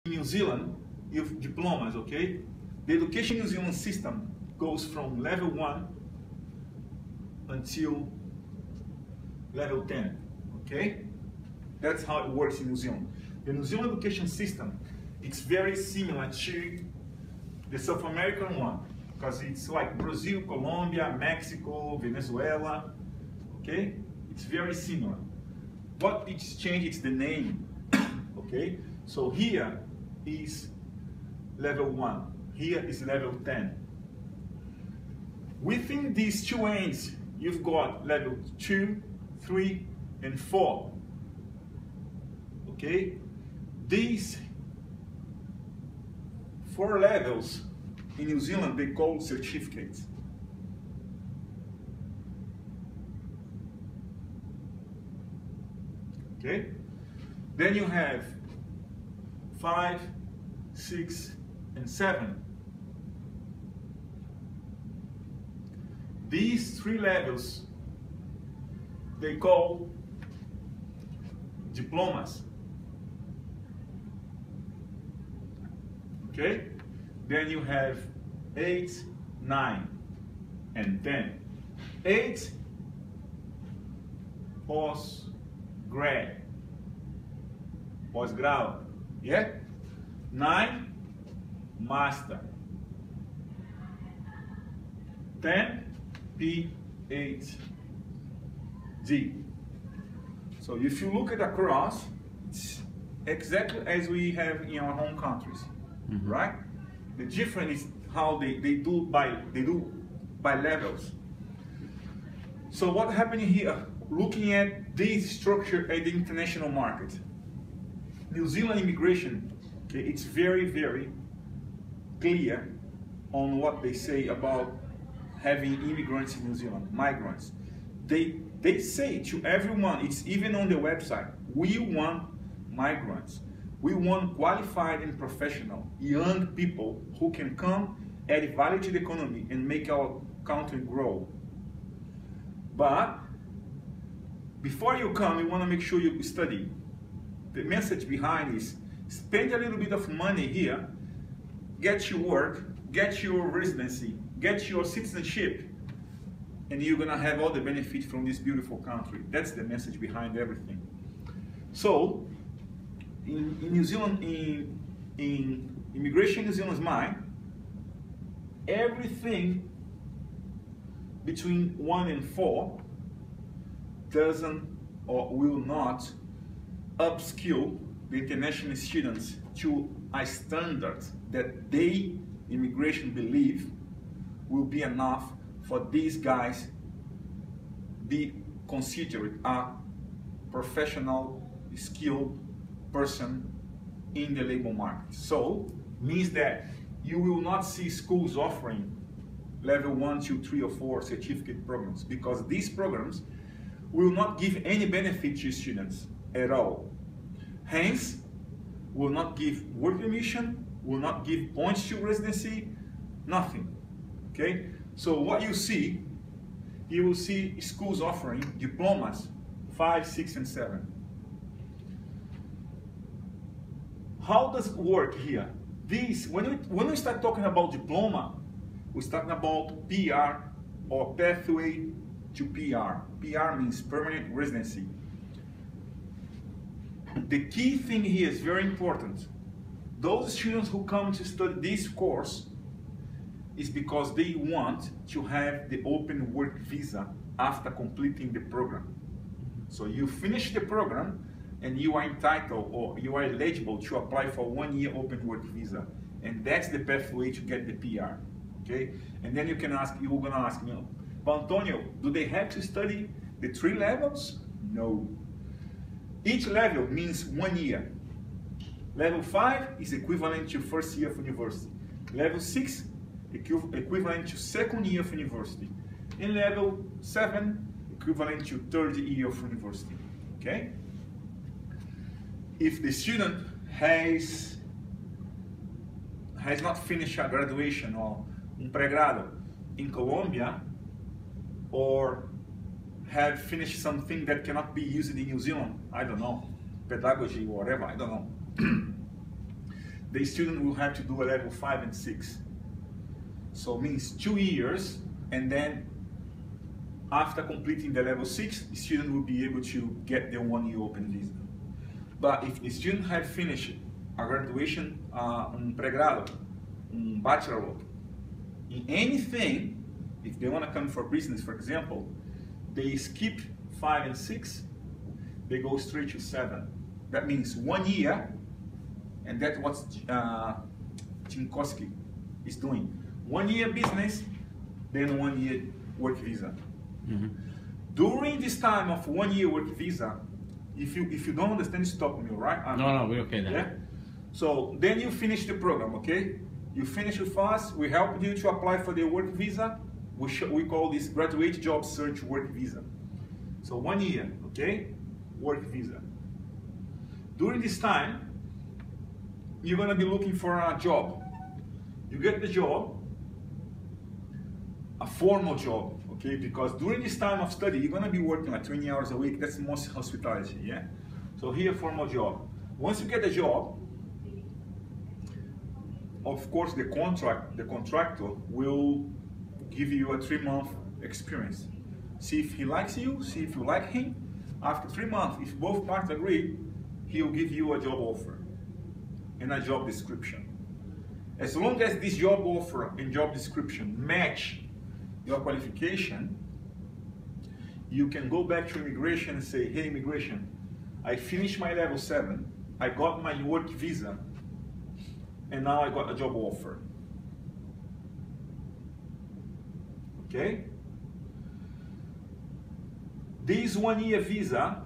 New Zealand, you have diplomas, okay? The education in New Zealand system goes from level 1 until level 10, okay? That's how it works in New Zealand. The New Zealand education system, it's very similar to the South American one, because it's like Brazil, Colombia, Mexico, Venezuela, okay? It's very similar. What it's changed is the name, okay? So here is level 1, here is level 10. Within these two ends, you've got level 2, 3, and 4, okay? These 4 levels in New Zealand, they call certificates. Okay? Then you have 5, 6, and 7. These 3 levels, they call diplomas. Okay? Then you have 8, 9, and 10. 8, pós-grado, yeah? 9, master. 10, PhD. So if you look at across, it's exactly as we have in our home countries, right? The difference is how they do by levels. So what happened here? Looking at this structure at the international market, New Zealand immigration, okay, it's very, very clear on what they say about having immigrants in New Zealand, migrants. They say to everyone, it's even on the website, we want migrants. We want qualified and professional young people who can come, add value to the economy, and make our country grow. But before you come, you want to make sure you study. The message behind is spend a little bit of money here, get your work, get your residency, get your citizenship, and you're going to have all the benefits from this beautiful country. That's the message behind everything. So, in New Zealand, in immigration in New Zealand's mind, everything between 1 and 4 doesn't or will not upskill the international students to a standard that they, immigration, believe will be enough for these guys be considered a professional, skilled person in the labor market. So, means that you will not see schools offering level 1, 2, 3, or 4 certificate programs, because these programs will not give any benefit to students at all. Hence, will not give work permission, will not give points to residency, nothing. Okay? So what you will see schools offering diplomas 5, 6, and 7. How does it work here? This, when we start talking about diploma, we're talking about PR or pathway to PR. PR means permanent residency. The key thing here is very important. Those students who come to study this course is because they want to have the open work visa after completing the program. So you finish the program and you are entitled or you are eligible to apply for 1-year open work visa. And that's the pathway to get the PR, okay? And then you're gonna ask me, but Antonio, do they have to study the 3 levels? No. Each level means 1 year. Level 5 is equivalent to 1st year of university. Level 6, equivalent to 2nd year of university. And level 7, equivalent to 3rd year of university, okay? If the student has not finished a graduation or pré-grado in Colombia, or have finished something that cannot be used in New Zealand, I don't know, pedagogy or whatever, I don't know. the student will have to do a level 5 and 6. So it means 2 years, and then after completing the level 6, the student will be able to get the 1-year open visa. But if the student have finished a graduation, pregrado, bachelor, in anything, if they want to come for business, for example, they skip 5 and 6, they go straight to 7. That means 1 year, and that's what Chinkowski is doing. 1 year business, then 1 year work visa. Mm-hmm. During this time of 1 year work visa, if you don't understand, stop me, right? No, we're okay then. Yeah? So then you finish the program, okay? You finish with us, we help you to apply for the work visa. We call this graduate job search work visa. So 1 year, okay? Work visa. During this time, you're gonna be looking for a job. You get the job, a formal job, okay? Because during this time of study, you're gonna be working like 20 hours a week. That's most hospitality, yeah? So here, formal job. Once you get the job, of course, the contractor will give you a 3-month experience. See if he likes you, see if you like him. After 3 months, if both parties agree, he'll give you a job offer and a job description. As long as this job offer and job description match your qualification, you can go back to immigration and say, hey, immigration, I finished my level 7, I got my work visa, and now I got a job offer. Okay? This 1 year visa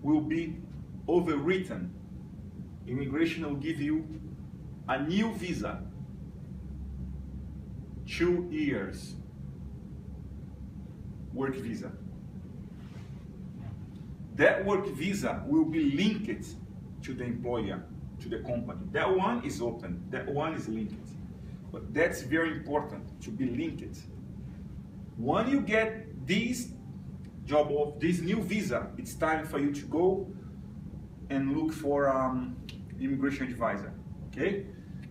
will be overwritten. Immigration will give you a new visa, 2 years work visa. That work visa will be linked to the employer, to the company. That one is open, that one is linked. But that's very important, to be linked. When you get this job of this new visa, it's time for you to go and look for immigration advisor, okay?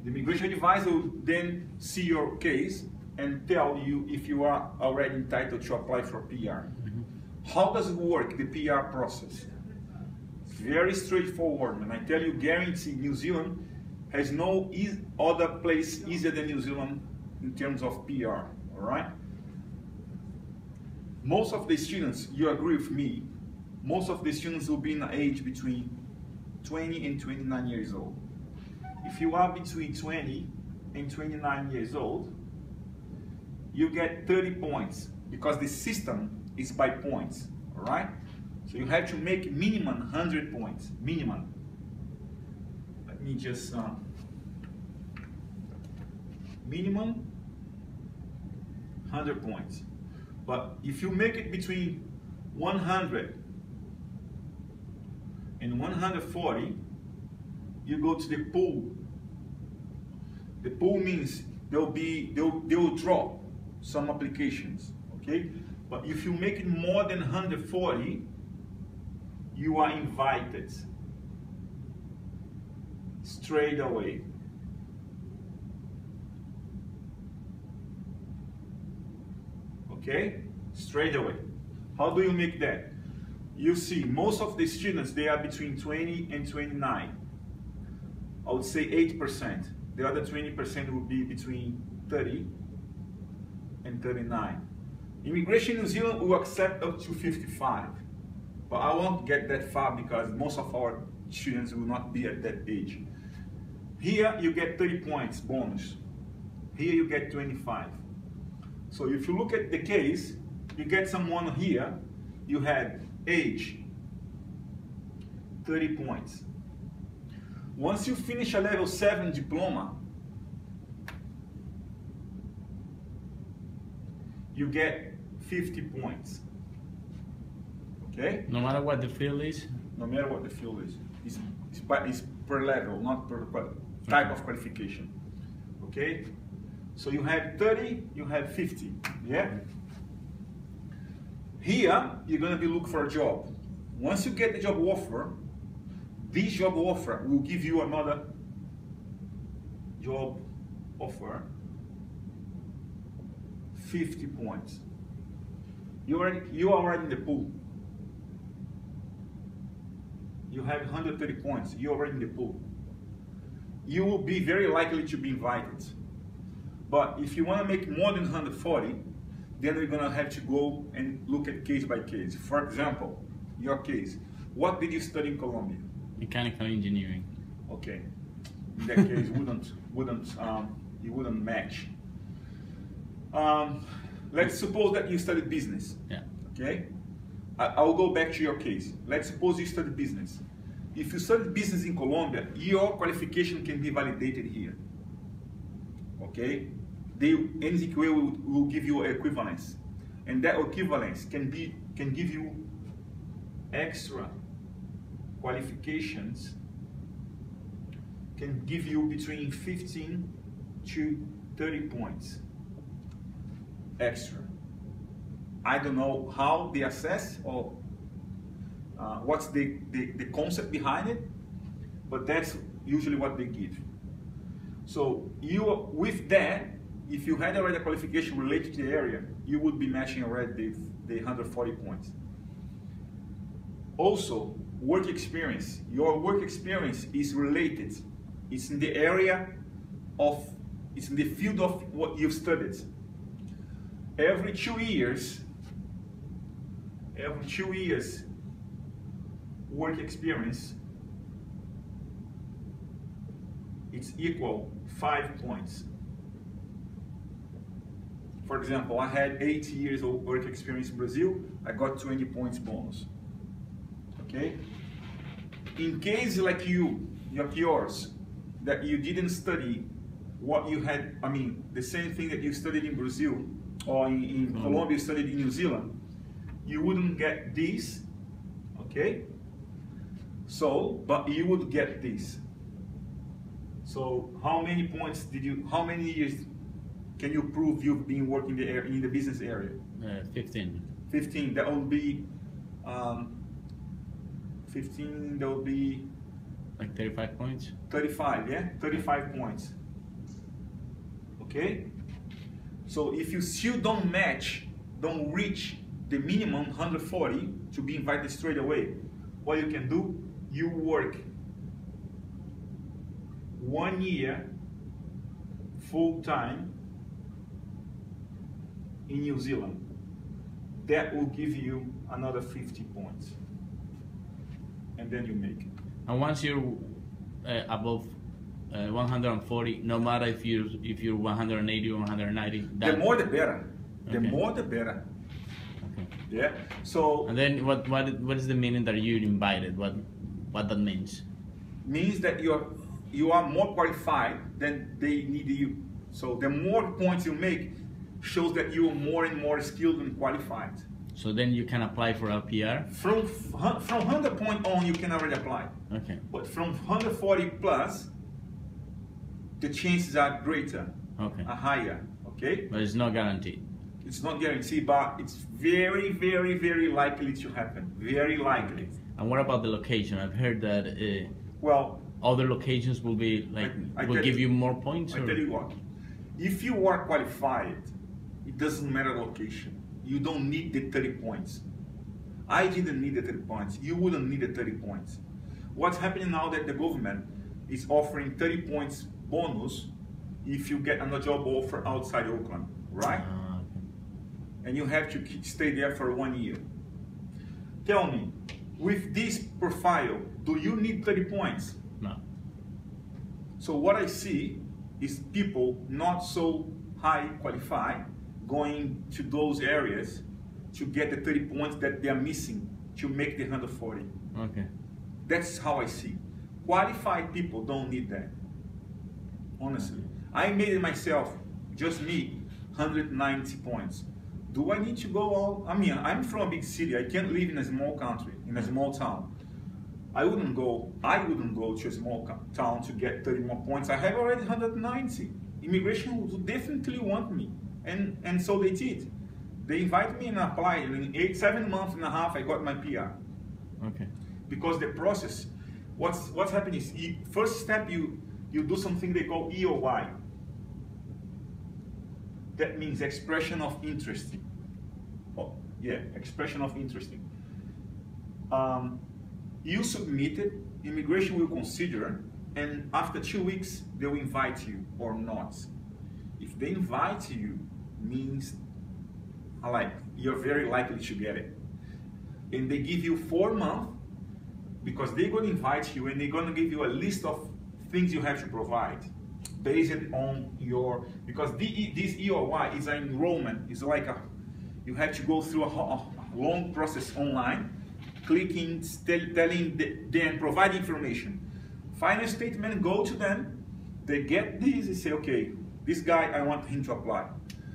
The immigration advisor will then see your case and tell you if you are already entitled to apply for PR. Mm-hmm. How does it work, the PR process? It's very straightforward, and I tell you, guarantee New Zealand has no other place easier than New Zealand in terms of PR, all right? Most of the students, you agree with me, most of the students will be in the age between 20 and 29 years old. If you are between 20 and 29 years old, you get 30 points because the system is by points, all right? So you have to make minimum 100 points, minimum. Let me just, minimum 100 points. But if you make it between 100 and 140, you go to the pool. The pool means they will drop some applications, okay? But if you make it more than 140, you are invited straight away. Okay? Straight away. How do you make that? You see, most of the students, they are between 20 and 29. I would say 8%. The other 20% will be between 30 and 39. Immigration in New Zealand will accept up to 55. But I won't get that far because most of our students will not be at that age. Here you get 30 points bonus. Here you get 25. So if you look at the case, you get someone here, you had age, 30 points. Once you finish a level 7 diploma, you get 50 points. Okay? No matter what the field is? No matter what the field is. It's per level, not per type of qualification. Okay? So you have 30, you have 50. Yeah? Here, you're going to be looking for a job. Once you get the job offer, this job offer will give you another job offer, 50 points. You are already in the pool. You have 130 points. You're already in the pool. You will be very likely to be invited. But if you want to make more than 140, then we're going to have to go and look at case by case. For example, your case. What did you study in Colombia? Mechanical engineering. Okay. In that case, you wouldn't match. Let's suppose that you studied business. Yeah. Okay. I'll go back to your case. Let's suppose you studied business. If you studied business in Colombia, your qualification can be validated here. Okay. NZQA will give you equivalence, and that equivalence can give you extra qualifications. Can give you between 15 to 30 points extra. I don't know how they assess or what's the concept behind it, but that's usually what they give. So with that, if you had already a qualification related to the area, you would be matching already the 140 points. Also, work experience. Your work experience is related. It's in the area of, it's in the field of what you've studied. Every 2 years, work experience, it's equal 5 points. For example, I had 8 years of work experience in Brazil, I got 20 points bonus. Okay? In case like yours, that you didn't study what you had, I mean, the same thing that you studied in Brazil, or in Colombia you studied in New Zealand, you wouldn't get this, okay? So, but you would get this. So, how many points how many years can you prove you've been working in the business area? 15. 15, that would be, 15, that would be... Like 35 points? 35, yeah? 35 points. Okay? So if you still don't reach the minimum 140 to be invited straight away, what you can do, you work 1 year full-time in New Zealand. That will give you another 50 points. And then you make it. And once you're above 140, no matter if you're 180 or 190, the more the better. The Okay. more the better. Okay. Yeah. So. And then what is the meaning that you're invited? What that means? Means that you are more qualified than they need you. So the more points you make shows that you are more and more skilled and qualified. So then you can apply for a PR? From 100 point on, you can already apply. Okay. But from 140 plus, the chances are greater, Okay. are higher, okay? But it's not guaranteed. It's not guaranteed, but it's very, very, very likely to happen. Very likely. And what about the location? I've heard that Well, other locations will be like will give you more points. I tell you what, if you are qualified, it doesn't matter location. You don't need the 30 points. I didn't need the 30 points. You wouldn't need the 30 points. What's happening now that the government is offering 30 points bonus if you get another job offer outside Auckland, right? Okay. And you have to stay there for 1 year. Tell me, with this profile, do you need 30 points? No. So what I see is people not so high qualified going to those areas to get the 30 points that they are missing to make the 140. Okay. That's how I see. Qualified people don't need that. Honestly. I made it myself, just me, 190 points. Do I need to go all? I mean, I'm from a big city. I can't live in a small country, in a small town. I wouldn't go to a small town to get 30 more points. I have already 190. Immigration would definitely want me. And so they did. They invited me and I applied. And in 7 months and a half, I got my PR. Okay. Because the process, what's happening is, first step you do something they call EOI. That means expression of interest. Oh, yeah, expression of interest. You submit it, immigration will consider, and after 2 weeks they will invite you or not. If they invite you, means like you're very likely to get it. And they give you 4 months, because they're going to invite you and they're going to give you a list of things you have to provide based on your, because this EOI is an enrollment. It's like you have to go through a long process online, clicking, telling them, provide information. Final statement, go to them, they get this, they say, okay, this guy, I want him to apply.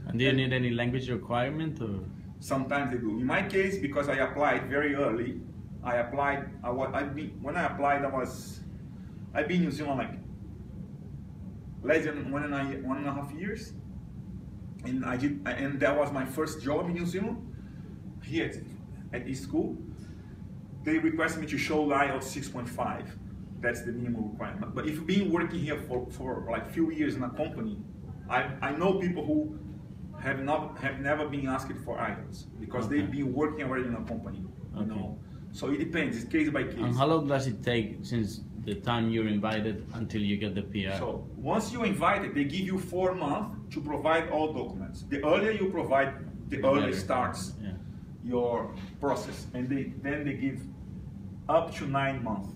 And do you need any language requirement? Or? Sometimes they do. In my case, because I applied very early, I've been in New Zealand like less than 1.5 years, and that was my first job in New Zealand. Here at this school, they requested me to show IELTS 6.5. That's the minimum requirement. But if you've been working here for like few years in a company, I know people who have never been asked for IELTS because they've been working already in a company. You know, so it depends. It's case by case. And how long does it take since the time you're invited until you get the PR? So once you're invited, they give you 4 months to provide all documents. The earlier you provide, the earlier starts your process, and then they give up to 9 months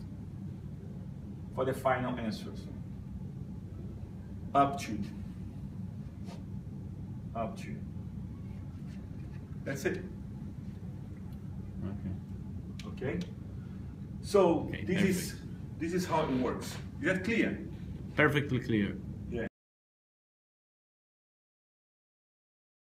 for the final answers. Up to. That's it. Okay. So this is how it works. Is that clear? Perfectly clear.